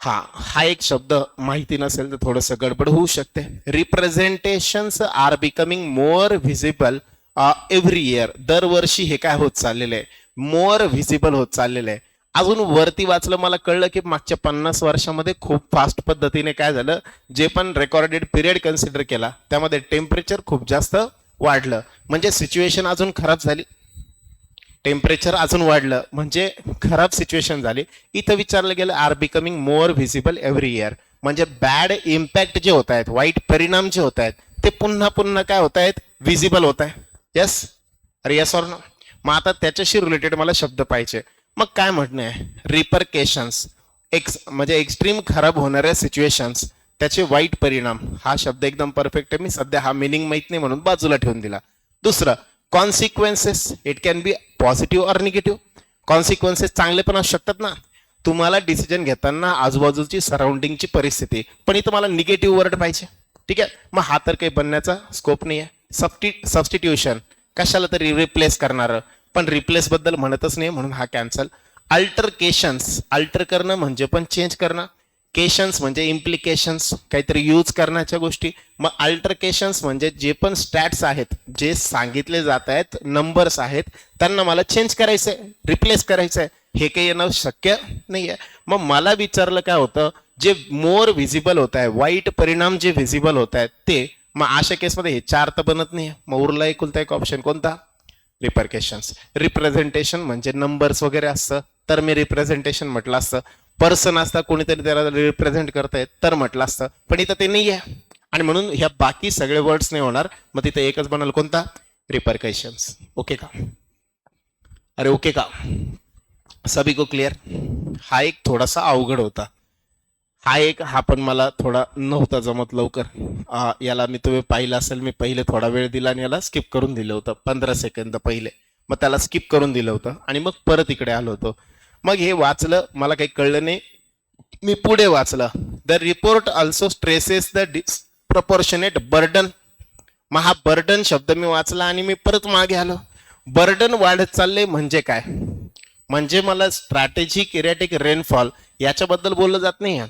हा एक शब्द माहिती नसेल तर थोडंसं गडबड होऊ शकते. Representations are becoming more visible every year. दरवर्षी हे काय होत चाललेलं आहे, मोर व्हिजिबल होत चाललेलं आहे. अजून वरती वाचलं मला कळलं की मागच्या 50 वर्षामध्ये खूप फास्ट पद्धतीने काय झालं, जे पण रेकॉर्डेड पिरियड कन्सिडर केला त्यामध्ये टेम्परेचर खूप जास्त वाढलं, म्हणजे सिच्युएशन अजून खराब झाली. टेम्परेचर अजून वाढलं म्हणजे खराब सिच्युएशन झाली. इथं विचारलं गेलं are becoming more visible every year, म्हणजे बॅड इम्पॅक्ट जे होत आहेत, वाईट परिणाम जे होत आहेत ते पुन्हा पुन्हा काय होत आहेत, व्हिजिबल होत आहे. यस, अरे यस ऑर नो. मग आता त्याच्याशी रिलेटेड मला शब्द पाहिजे. मग काय म्हणणं आहे, रिपरकेशन्स म्हणजे एक्स्ट्रीम खराब होणाऱ्या सिच्युएशन्स, त्याचे वाईट परिणाम. हा शब्द एकदम परफेक्ट आहे. मी सध्या हा मिनिंग माहित नाही म्हणून बाजूला ठेवून दिला. दुसरं consequences, it can be positive or negative. Consequences चांगले पण असू शकतात ना. तुम्हाला डिसिजन घेताना आजूबाजूची सराउंडिंगची परिस्थिती, पण इथं मला निगेटिव्ह वर्ड पाहिजे. ठीक आहे, मग हा तर काही बनण्याचा स्कोप नाही आहे. सबस्टिट्यूशन, कशाला तरी रिप्लेस करणार, पण रिप्लेस बद्दल म्हणतच नाही म्हणून हा कॅन्सल. अल्टरकेशन्स, अल्टर करणं म्हणजे पण चेंज करणं. केशन्स म्हणजे इम्प्लिकेशन्स, काहीतरी यूज करण्याच्या गोष्टी. मग अल्टरकेशन्स म्हणजे जे पण स्टॅट्स आहेत, जे सांगितले जात आहेत, नंबर्स आहेत, त्यांना मला चेंज करायचंय, रिप्लेस करायचंय. हे काही येणं शक्य नाही आहे. मग मला विचारलं काय होतं, जे मोर व्हिजिबल होत आहे, वाईट परिणाम जे व्हिजिबल होत आहेत ते. मग अशा केसमध्ये हे चार तर बनत नाही. मग उरला एकुलता एक ऑप्शन कोणता, रिपरकेशन्स. रिप्रेझेंटेशन म्हणजे नंबर्स वगैरे असतं तर मी रिप्रेझेंटेशन म्हटलं असतं. पर्सन असता कोणीतरी त्याला रिप्रेझेंट करतायत तर म्हटलं असतं, पण इथं ते नाही आहे आणि म्हणून ह्या बाकी सगळे वर्ड्स नाही होणार. मग तिथे एकच बनल कोणता, रिपरकेशन्स. ओके का, अरे ओके का, सभी को क्लियर. हा एक थोडासा अवघड होता. हा पण मला थोडा नव्हता जमत लवकर. याला मी तुम्ही पाहिलं असेल, मी पहिले थोडा वेळ दिला आणि याला स्किप करून दिलं होतं 15 सेकंद पहिले. मग त्याला स्किप करून दिलं होतं आणि मग परत इकडे आलो होतो. मग हे वाचलं, मला काही कळलं नाही, मी पुढे वाचलं. The report also stresses the disproportionate burden. मग हा बर्डन शब्द मी वाचला आणि मी परत मागे आलो. बर्डन वाढत चालले म्हणजे काय, म्हणजे मला स्ट्रॅटेजिक इरॅटिक रेनफॉल याच्याबद्दल बोललं जात नाही.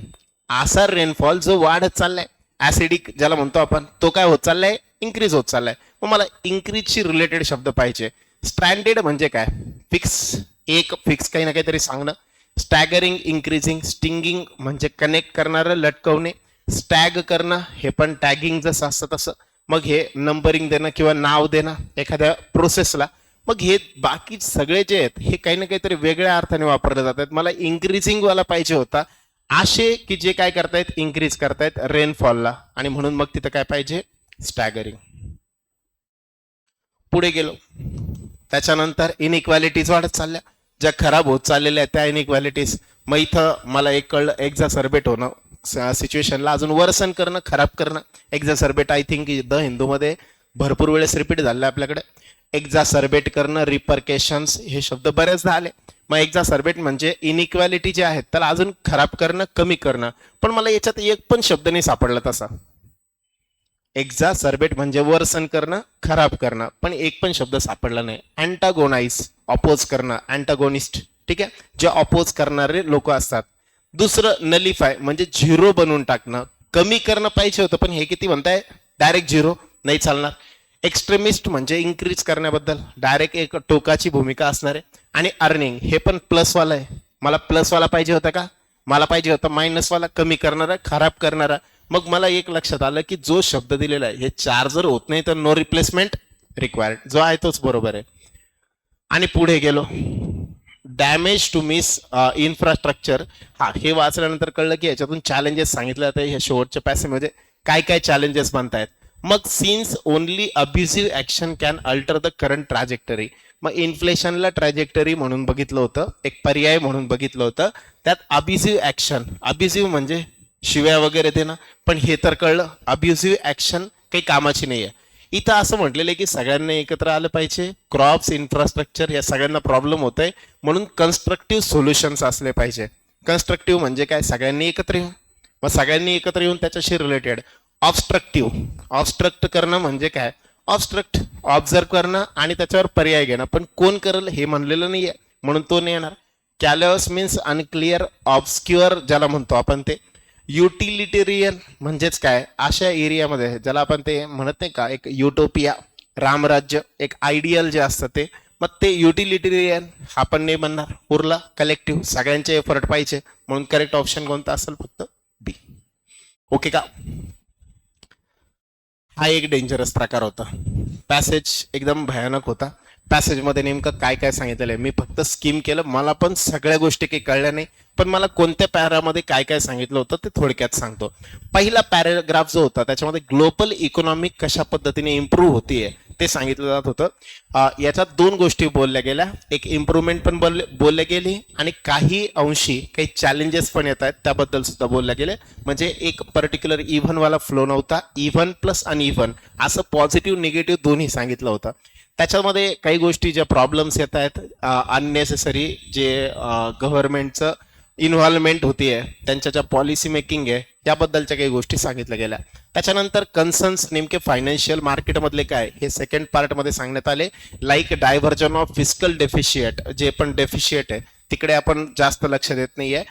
असा रेनफॉल जो वाढत चाललाय, ऍसिडिक ज्याला म्हणतो आपण, तो काय होत चाललाय, इन्क्रीज होत चाललाय. मग मला इन्क्रीजशी रिलेटेड शब्द पाहिजे. स्ट्रँडेड म्हणजे काय, फिक्स, एक फिक्स काही ना काहीतरी सांगणं. Staggering, increasing. स्टिंगिंग म्हणजे कनेक्ट करणारं, लटकवणे. स्टॅग करणं, हे पण टॅगिंग जसं असतं तसं. मग हे नंबरिंग देणं किंवा नाव देणं एखाद्या प्रोसेसला. मग हे बाकी सगळे जे आहेत हे काही ना काहीतरी वेगळ्या अर्थाने वापरले जातात. मला इन्क्रीजिंग वाला पाहिजे होता, असे की जे काय करतायत, इन्क्रीज करतायत रेनफॉलला, आणि म्हणून मग तिथं काय पाहिजे, स्टॅगरिंग. पुढे गेलो, त्याच्यानंतर इनइक्वॅलिटीज वाढत चालल्या, ज्या खराब होत चाललेल्या त्या इनइक्वॅलिटीज. मग इथं मला एक कळलं, एक्झासर्बेट होणं, सिच्युएशनला अजून वर्सन करणं, खराब करणं. एक्झासर्बेट आय थिंक द हिंदूमध्ये भरपूर वेळेस रिपीट झालं आपल्याकडे. एक्झासर्बेट करणं, रिपरकेशन्स, हे शब्द बरेचदा आले. मग एक्झासर्बेट म्हणजे इनइक्वॅलिटी जे आहेत त्याला अजून खराब करणं, कमी करणं. पण मला याच्यात एक पण शब्द नाही सापडला तसा. एक्झासर्बेट म्हणजे वर्सन करणं, खराब करणं, पण एक पण शब्द सापडला नाही. अँटागोनाइज, ऑपोज करणं, अँटागोनिस्ट. ठीक आहे, जे ऑपोज करणारे लोक असतात. दुसरं नलिफाय म्हणजे झिरो बनवून टाकणं, कमी करणं पाहिजे होतं, पण हे किती म्हणताय, डायरेक्ट झिरो नाही चालणार. एक्स्ट्रीमिस्ट म्हणजे इन्क्रीज करण्याबद्दल, डायरेक्ट एक टोकाची भूमिका असणार आहे. आणि अर्निंग, हे पण प्लसवाला आहे. मला प्लसवाला पाहिजे होता का, मला पाहिजे होता मायनसवाला, कमी करणारा, खराब करणारा. मग मला एक लक्षात आलं की जो शब्द दिलेला आहे हे चार जर होत नाही तर नो रिप्लेसमेंट रिक्वायर्ड, जो आहे तोच बरोबर आहे. आणि पुढे गेलो, डॅमेज टू मिस इन्फ्रास्ट्रक्चर. हे वाचल्यानंतर कळलं की याच्यातून चॅलेंजेस सांगितले जाते. हे शेवटच्या पॅसेजमध्ये काय काय चॅलेंजेस बनतायत. मग since only abusive action can alter the current trajectory. मग इन्फ्लेशनला ट्रॅजेक्टरी म्हणून बघितलं होतं, एक पर्याय म्हणून बघितलं होतं. त्यात अब्युसिव्ह ऍक्शन, अब्युसिव्ह म्हणजे शिव्या वगैरे देणं, पण हे तर कळलं अब्युसिव्ह ऍक्शन काही कामाची नाही आहे. इथं असं म्हटलेलं आहे की सगळ्यांना एकत्र आलं पाहिजे, क्रॉप्स, इन्फ्रास्ट्रक्चर, या सगळ्यांना प्रॉब्लेम होत आहे, म्हणून कन्स्ट्रक्टिव्ह सोल्युशन्स असले पाहिजे. कन्स्ट्रक्टिव्ह म्हणजे काय, सगळ्यांनी एकत्र येऊन. मग सगळ्यांनी एकत्र येऊन त्याच्याशी रिलेटेड. ऑब्स्ट्रक्टिव्ह, ऑब्स्ट्रक्ट करणं म्हणजे काय, ऑब्स्ट्रक्ट, ऑब्झर्व करणं आणि त्याच्यावर पर्याय घेणं, पण कोण करेल हे म्हणलेलं नाहीये म्हणून तो नाही येणार. कॅलस मीन्स अनक्लिअर, ऑब्स्क्युअर ज्याला म्हणतो आपण ते. युटिलिटेरियन म्हणजेच काय, अशा एरियामध्ये ज्याला आपण ते म्हणत नाही का, एक युटोपिया, रामराज्य, एक आयडियल जे असतं ते, मग ते युटिलिटेरियन हा पण नाही बनणार. उरला कलेक्टिव्ह, सगळ्यांचे एफर्ट पाहिजे, म्हणून करेक्ट ऑप्शन कोणता असेल, फक्त बी. ओके का. हा एक डेंजरस प्रकार होता. पॅसेज एकदम भयानक होता. पॅसेजमध्ये नेमकं काय काय सांगितलेलं आहे मी फक्त स्किम केलं, मला पण सगळ्या गोष्टी काही कळल्या नाही, पण मला कोणत्या पॅरामध्ये काय काय सांगितलं होतं ते थोडक्यात सांगतो. पहिला पॅराग्राफ जो होता त्याच्यामध्ये ग्लोबल इकॉनॉमी कशा पद्धतीने इम्प्रूव्ह होतीये ते सांगितलं जात होतं. याच्यात दोन गोष्टी बोलल्या गेल्या, एक इम्प्रूव्हमेंट पण बोलल्या गेली आणि काही अंशी काही चॅलेंजेस पण येत आहेत त्याबद्दल सुद्धा बोलल्या गेले. म्हणजे एक पर्टिक्युलर इव्हनवाला फ्लो नव्हता, इव्हन प्लस अनइव्हन असं पॉझिटिव्ह निगेटिव्ह दोन्ही सांगितलं होतं. त्याच्यामध्ये काही गोष्टी ज्या प्रॉब्लेम्स येत आहेत, अननेसेसरी जे गव्हर्नमेंटचं इन्व्हॉल्वमेंट होतीये, त्यांच्या ज्या पॉलिसी मेकिंग आहे याबद्दलच्या काही गोष्टी सांगितल्या गेल्या. त्याच्यानंतर कन्सर्न्स नेमके फायनान्शियल मार्केटमधले काय हे सेकंड पार्टमध्ये सांगण्यात आले. Like diversion of fiscal deficit, जे पण डेफिशिएट आहे तिकडे आपण जास्त लक्ष देत नाहीये.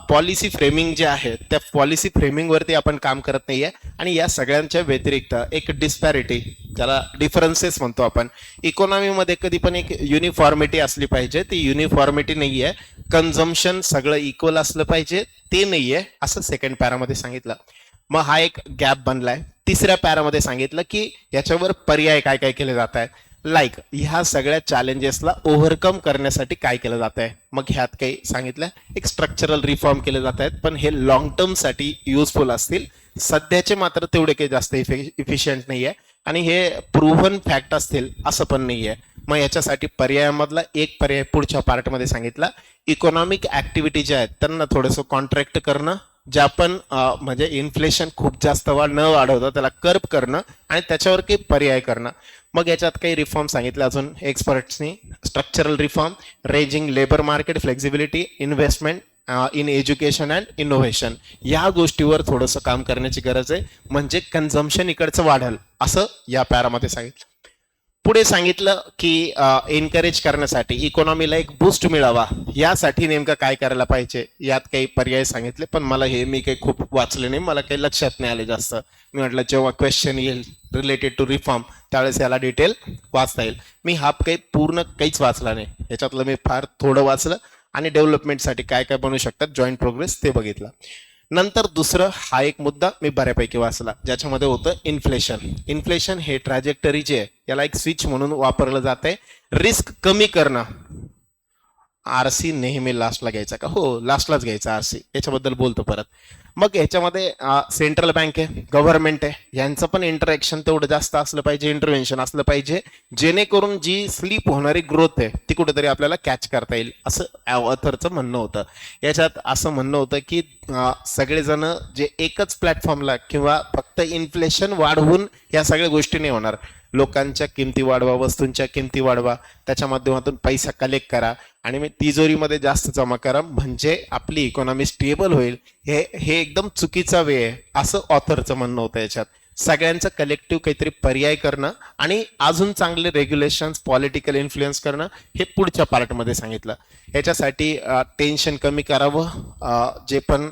पॉलिसी फ्रेमिंग जे आहे त्या पॉलिसी फ्रेमिंगवरती आपण काम करत नाहीये. आणि या सगळ्यांच्या व्यतिरिक्त एक डिस्पॅरिटी, त्याला डिफरन्सेस म्हणतो आपण, इकॉनॉमीमध्ये कधी पण एक युनिफॉर्मिटी असली पाहिजे, ती युनिफॉर्मिटी नाहीये. कन्झम्पशन सगळं इक्वल असलं पाहिजे, ते नाहीये, असं सेकंड पॅरामध्ये सांगितलं. मग हा एक गॅप बनलाय. तिसऱ्या पॅरामध्ये सांगितलं की याच्यावर पर्याय काय काय केले जात आहेत, लाईक ह्या सगळ्या चॅलेंजेसला ओव्हरकम करण्यासाठी काय केलं जात आहे. मग ह्यात काही सांगितलं, एक स्ट्रक्चरल रिफॉर्म केले जात आहेत, पण हे लॉंग टर्मसाठी युजफुल असतील. सध्याचे मात्र तेवढे काही जास्त इफिशियंट नाही आहे आणि हे प्रूव्हन फॅक्ट असतील असं पण नाही आहे. मग याच्यासाठी पर्यायामधला एक पर्याय पुढच्या पार्टमध्ये सांगितला, इकॉनॉमिक ऍक्टिव्हिटी ज्या आहेत त्यांना थोडंसं कॉन्ट्रॅक्ट करणं, ज्या पण म्हणजे इन्फ्लेशन खूप जास्त न वाढवता त्याला कर्ब करणं आणि त्याच्यावर काही पर्याय करणं. मग याच्यात काही रिफॉर्म सांगितले अजून एक्सपर्ट्सनी, structural reform, raising labour market flexibility, investment in education and innovation, या गोष्टीवर थोडंसं काम करण्याची गरज आहे, म्हणजे कन्झम्पशन इकडचं वाढेल असं या पॅरामध्ये सांगितलं. पुढे सांगितलं की एनकरेज करण्यासाठी इकॉनॉमीला एक बूस्ट मिळावा यासाठी नेमकं काय करायला पाहिजे, यात काही पर्याय सांगितले, पण मला हे मी काही खूप वाचले नाही, मला काही लक्षात नाही आले जास्त. मी म्हटलं जेव्हा क्वेश्चन येईल रिलेटेड टू रिफॉर्म त्यावेळेस याला डिटेल वाचता येईल. मी हा काही पूर्ण काहीच वाचला नाही, याच्यातलं मी फार थोडं वाचलं आणि डेव्हलपमेंटसाठी काय काय बनू शकतात जॉईंट प्रोग्रेस ते बघितलं. नंतर दुसरं हा एक मुद्दा मी बऱ्यापैकी वाचला, ज्याच्यामध्ये होतं इन्फ्लेशन. इन्फ्लेशन हे ट्रॅजेक्टरी जे आहे याला एक स्विच म्हणून वापरलं जात आहे. रिस्क कमी करणं, आरसी नेहमी लास्टला घ्यायचा का, हो लास्टलाच घ्यायचा आरसी, याच्याबद्दल बोलतो परत. मग ह्याच्यामध्ये सेंट्रल बँक आहे, गव्हर्नमेंट आहे, यांचं पण इंटरॅक्शन तेवढं जास्त असलं पाहिजे, इंटरव्हेन्शन असलं पाहिजे, जेणेकरून जी स्लीप होणारी ग्रोथ आहे ती कुठेतरी आपल्याला कॅच करता येईल, असं ऑथरचं म्हणणं होतं. याच्यात असं म्हणणं होतं की सगळेजण जे एकच प्लॅटफॉर्मला किंवा फक्त इन्फ्लेशन वाढवून या सगळ्या गोष्टी नाही होणार, लोकांच्या किमती वाढवा, वस्तूंच्या किमती वाढवा, त्याच्या माध्यमातून पैसा कलेक्ट करा आणि मग तिजोरीमध्ये जास्त जमा करा, म्हणजे आपली इकॉनॉमी स्टेबल होईल. हे एकदम चुकीचा वे आहे असं ऑथरचं म्हणणं होतं. याच्यात सगळ्यांचं कलेक्टिव्ह काहीतरी पर्याय करणं आणि अजून चांगले रेग्युलेशन्स, पॉलिटिकल इन्फ्लुएन्स करणं हे पुढच्या पार्टमध्ये सांगितलं. याच्यासाठी टेन्शन कमी करावं, जे पण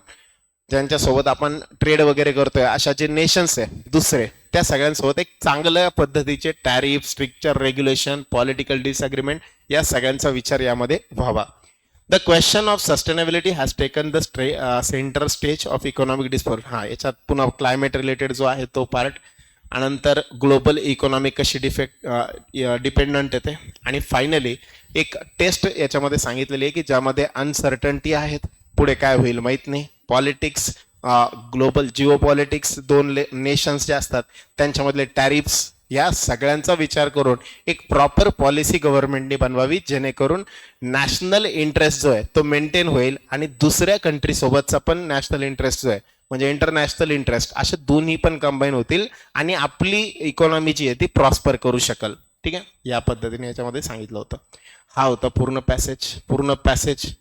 ज्यांच्यासोबत आपण ट्रेड वगैरे करतोय अशा जे नेशन्स आहे दुसरे, त्या सगळ्यांसोबत एक चांगल्या पद्धतीचे tariff, structure regulation, political disagreement या सगळ्यांचा विचार यामध्ये व्हावा. The question of sustainability has taken the centre stage of economic discourse. हा याच्यात पुन्हा क्लायमेट रिलेटेड जो आहे तो पार्ट, नंतर ग्लोबल इकॉनॉमी कशी डिपेंडंट येते, आणि फायनली एक टेस्ट याच्यामध्ये सांगितलेली आहे की ज्यामध्ये अनसर्टन्टी आहेत, पुढे काय होईल माहीत नाही, पॉलिटिक्स, ग्लोबल जिओ पॉलिटिक्स, दोन नेशन्स जे असतात त्यांच्यामधले टॅरिफ्स, या सगळ्यांचा विचार करून एक प्रॉपर पॉलिसी गव्हर्नमेंटने बनवावी, जेणेकरून नॅशनल इंटरेस्ट जो आहे तो मेंटेन होईल आणि दुसऱ्या कंट्री सोबतचा पण नॅशनल इंटरेस्ट जो आहे म्हणजे इंटरनॅशनल इंटरेस्ट, असे दोन्ही पण कंबाईन होतील आणि आपली इकॉनॉमी जी आहे ती प्रॉस्पर करू शकेल. ठीक आहे, या पद्धतीने याच्यामध्ये सांगितलं होतं. हा होता पूर्ण पॅसेज.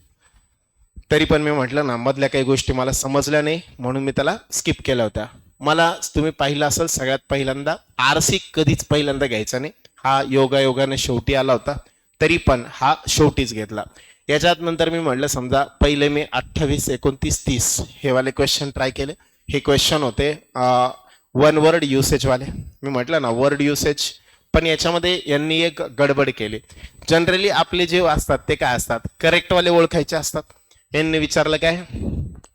तरी पण मी म्हटलं ना, मधल्या काही गोष्टी मला समजल्या नाही म्हणून मी त्याला स्किप केल्या होत्या. मला तुम्ही पाहिलं असेल सगळ्यात पहिल्यांदा आरसी कधीच पहिल्यांदा घ्यायचा नाही, हा योगायोगाने शेवटी आला होता, तरी पण हा शेवटीच घेतला. याच्यात नंतर मी म्हटलं समजा पहिले मी 28, 29, 30 हे वाले क्वेश्चन ट्राय केले. हे क्वेश्चन होते वन वर्ड युसेज वाले. मी म्हटलं ना वर्ड युसेज, पण याच्यामध्ये यांनी एक गडबड केली. जनरली आपले जे असतात ते काय असतात, करेक्ट वाले ओळखायचे असतात. यांनी विचारलं काय,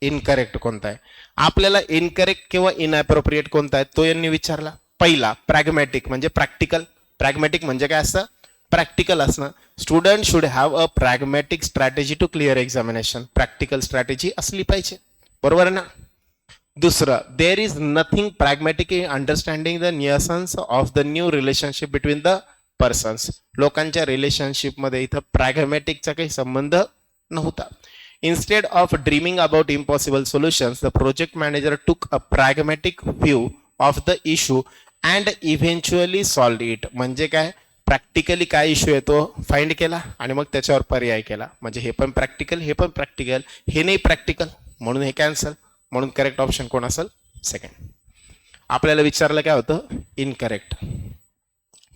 इनकरेक्ट कोणता आहे. आपल्याला इनकरेक्ट किंवा इनअप्रोप्रिएट कोणता आहे तो यांनी विचारला. पहिला प्रॅग्मॅटिक म्हणजे प्रॅक्टिकल. प्रॅग्मॅटिक म्हणजे काय असतं, प्रॅक्टिकल असणं. Student should have a pragmatic strategy to clear examination. Practical strategy असली पाहिजे, बरोबर ना. दुसरं, there is nothing pragmatic in understanding the nuance of the new relationship between the persons. लोकांच्या रिलेशनशिपमध्ये इथं प्रॅग्मॅटिकचा काही संबंध नव्हता. Instead of dreaming about impossible solutions, the project manager took a pragmatic view of the issue and eventually solved it. म्हणजे काय, practically काय issue आहे तो फाइंड केला आणि मग त्याच्यावर पर्याय केला. म्हणजे हे पण प्रॅक्टिकल, हे पण प्रॅक्टिकल, हे नाही प्रॅक्टिकल, म्हणून हे कॅन्सल. म्हणून करेक्ट ऑप्शन कोण असेल, सेकंड. आपल्याला विचारलं काय होतं, इनकरेक्ट.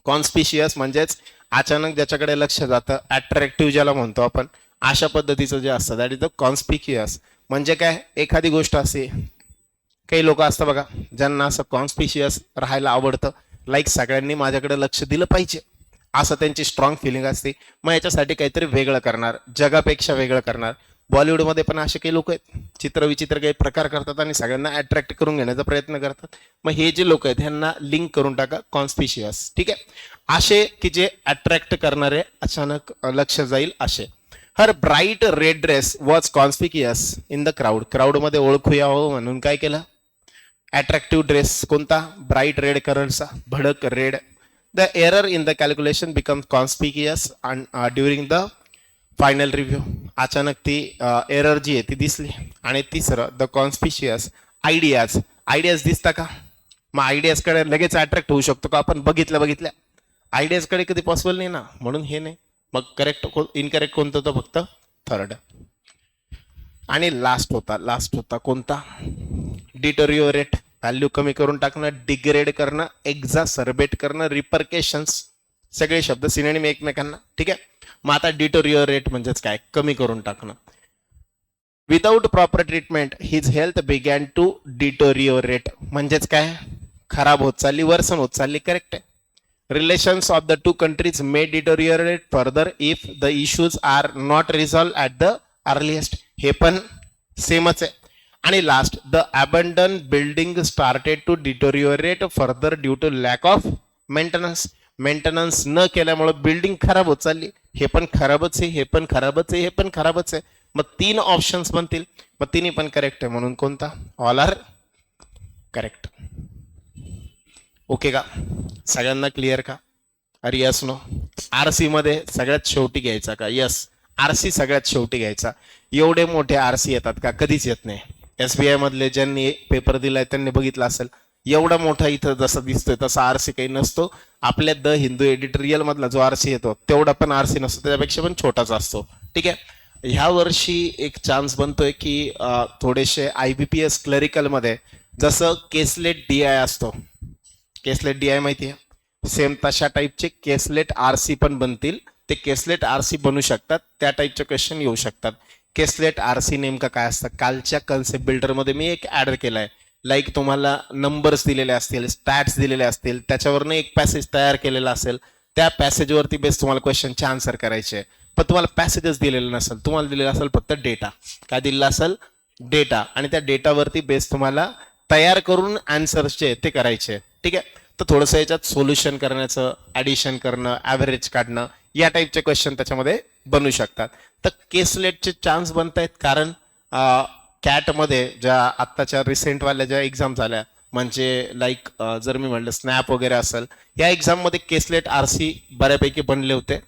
कॉन्स्पिशियस म्हणजेच अचानक ज्याच्याकडे लक्ष जातं, अट्रॅक्टिव्ह ज्याला म्हणतो आपण, अशा पद्धतीचं जे असतं दॅट इज द कॉन्स्पिक्युअस. म्हणजे काय, एखादी गोष्ट असे, काही लोक असतं बघा ज्यांना असं कॉन्स्पिशियस राहायला आवडतं, लाईक सगळ्यांनी माझ्याकडे लक्ष दिलं पाहिजे असं त्यांची स्ट्रॉंग फिलिंग असते. मग याच्यासाठी काहीतरी वेगळं करणार, जगापेक्षा वेगळं करणार. बॉलिवूडमध्ये पण असे काही लोक आहेत, चित्रविचित्र काही प्रकार करतात आणि सगळ्यांना अट्रॅक्ट करून घेण्याचा प्रयत्न करतात. मग हे जे लोक आहेत ह्यांना लिंक करून टाका कॉन्स्पिशियस, ठीक आहे. असे की जे अट्रॅक्ट करणारे, अचानक लक्ष जाईल असे. Her bright red dress was conspicuous in the crowd. क्राऊडमध्ये ओळखू यावं म्हणून काय केलं, अट्रॅक्टिव्ह ड्रेस कोणता, ब्राईट रेड कलरचा, भडक red. The error in the calculation become conspicuous during the final review. अचानक ती एरर जी आहे ती दिसली. आणि तिसरं, द कॉन्स्पिशियस आयडियाज. आयडियाज दिसता का, मग आयडियाजकडे लगेच अट्रॅक्ट होऊ शकतो का आपण, बघितल्या आयडियाजकडे कधी पॉसिबल नाही ना, म्हणून हे नाही. मग करेक्ट इनकरेक्ट कोणतं होतं, फक्त थर्ड. आणि लास्ट होता कोणता, डिटोरिओरेट. व्हॅल्यू कमी करून टाकणं, डिग्रेड करणं, एक्झासर्बेट करणं, रिपरकेशन्स, सगळे शब्द सिनोनिम एकमेकांना, ठीक आहे. मग आता डिटोरिओरेट म्हणजेच काय, कमी करून टाकणं. Without proper treatment his health began to deteriorate. म्हणजेच काय, खराब होत चालली, वर्सन होत चालली, करेक्ट आहे. Relations of the two countries may deteriorate further if the issues are not resolved at the earliest. हे पण सेमच आहे. आणि last, the abandoned building started to deteriorate further due to lack of maintenance. Maintenance न केल्यामुळे building खराब होत चालली. हे पण खराबच आहे, हे पण खराबच आहे, हे पण खराबच आहे. मग 3 ऑप्शन्स बनतील, मग तिन्ही पण करेक्ट आहे, म्हणून कोणता, ऑल आर करेक्ट. ओके का, सगळ्यांना क्लिअर का, अरे यस नो. आरसी मध्ये सगळ्यात शेवटी घ्यायचा का, यस, आरसी सगळ्यात शेवटी घ्यायचा. एवढे मोठे आरसी येतात का, कधीच येत नाही. SBI मधले ज्यांनी पेपर दिलाय त्यांनी बघितलं असेल, एवढा मोठा इथं जसं दिसतोय तसा आरसी काही नसतो. आपल्या द हिंदू एडिटोरियल मधला जो आरसी येतो तेवढा पण आरसी नसतो, त्याच्यापेक्षा पण छोटाच असतो, ठीक आहे. ह्या वर्षी एक चान्स बनतोय की थोडेसे IBPS क्लरिकल मध्ये जसं केसलेट DI असतो, केसलेट DI माहिती आहे, सेम तशा टाईपचे केसलेट RC पण बनतील. ते केसलेट RC बनू शकतात, त्या टाईपचे क्वेश्चन येऊ शकतात. केसलेट RC नेमकं काय असतं, कालच्या कन्सेप्ट बिल्डरमध्ये मी एक ऍड केलाय. लाईक तुम्हाला नंबर्स दिलेले असतील, स्टॅट्स दिलेले असतील, त्याच्यावरनं एक पॅसेज तयार केलेला असेल, त्या पॅसेजवरती बेस तुम्हाला क्वेश्चनचे आन्सर करायचे. पण तुम्हाला पॅसेजेस दिलेले नसेल, तुम्हाला दिलेला असेल फक्त डेटा. काय दिलेला असेल, डेटा. आणि त्या डेटावरती बेस तुम्हाला तयार करून आन्सर्स जे ते करायचे, ठीक आहे. तर थोडंसं याच्यात सोल्युशन करण्याचं, ॲडिशन करणं, ॲव्हरेज काढणं, या टाईपचे क्वेश्चन त्याच्यामध्ये बनू शकतात. तर केसलेटचे चान्स बनत आहेत, कारण कॅटमध्ये ज्या आत्ताच्या रिसेंटवाल्या ज्या एक्झाम झाल्या, म्हणजे लाईक जर मी म्हटलं स्नॅप वगैरे असेल, या एक्झाममध्ये केसलेट RC बऱ्यापैकी बनले होते.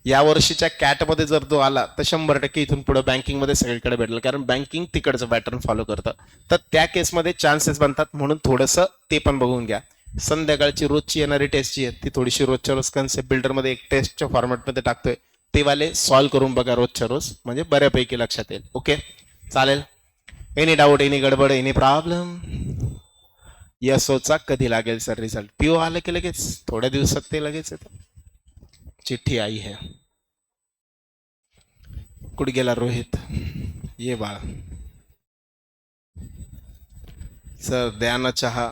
या वर्षीच्या कॅटमध्ये जर तो आला तर 100% इथून पुढे बँकिंगमध्ये सगळीकडे भेटलं, कारण बँकिंग तिकडचं पॅटर्न फॉलो करतं. तर त्या केसमध्ये चान्सेस बनतात, म्हणून थोडंसं ते पण बघून घ्या. संध्याकाळची रोजची येणारी टेस्ट जी आहे ती थोडीशी रोजच्या रोज कन्सेप्ट बिल्डरमध्ये एक टेस्टच्या फॉर्मॅटमध्ये टाकतोय, ते वाले सॉल्व्ह करून बघा रोजच्या रोज, म्हणजे बऱ्यापैकी लक्षात येईल. ओके, चालेल. एनी डाऊट, एनी गडबड, एनी प्रॉब्लेम. YSOचा कधी लागेल सर रिझल्ट, PO आलं की लगेच थोड्या दिवसात ते लगेच येतं. चिठ्ठी आई है. कुठे गेला रोहित? ये बाळा. सर द्या ना चहा.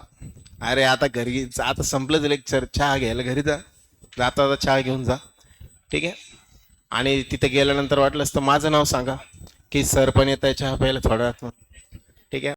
अरे आता घरी आता संपलंच लेक्चर, चहा घ्यायला घरी जा. जाता जाता चहा घेऊन जा, ठीक आहे. आणि तिथे गेल्यानंतर वाटलंच तर माझं नाव सांगा की सर पण येत आहे चहा प्यायला थोड्या वेळात, ठीक आहे.